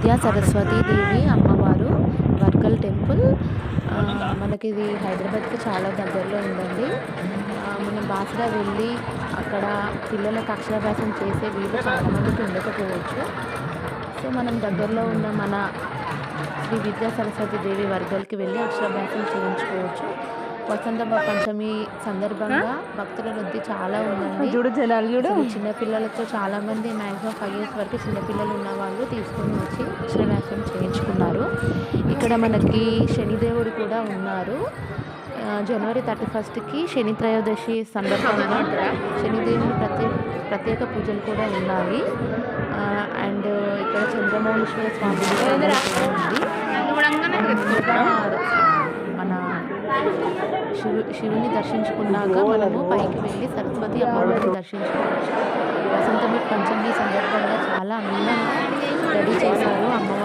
విద్యా సరస్వతి దేవి అమ్మవారు వర్గల్ టెంపుల్. మనకి ఇది హైదరాబాద్కి చాలా దగ్గరలో ఉందండి. మనం బాసరా వెళ్ళి అక్కడ పిల్లలకు అక్షరాభ్యాసం చేసే వీలు చాలామందికి ఉండకపోవచ్చు. సో మనం దగ్గరలో ఉన్న మన శ్రీ విద్యా సరస్వతి దేవి వర్గల్కి వెళ్ళి అక్షరాభ్యాసం చేయించుకోవచ్చు. వసంత పంచమి సందర్భంగా భక్తుల రద్దీ చాలా ఉందండి. చిన్నపిల్లలతో చాలామంది మ్యాక్సిమం 5 years వరకు చిన్నపిల్లలు ఉన్న వాళ్ళు తీసుకొని వచ్చి అక్షరాభ్యాసం చేయించుకున్నారు. ఇక్కడ మనకి శనిదేవుడు కూడా ఉన్నారు. జనవరి 31కి శని త్రయోదశి సందర్భంగా శనిదేవుని ప్రత్యేక పూజలు కూడా ఉన్నాయి. అండ్ ఇక్కడ చంద్రమౌళీశ్వర స్వామి ఉంది. మన శివుని దర్శించుకున్నాక మనము పైకి వెళ్ళి సరస్వతి అమ్మవారిని దర్శించుకోవచ్చు. వసంత పంచమి సందర్భంగా చాలా అందంగా రెడీ చేశారు అమ్మవారు.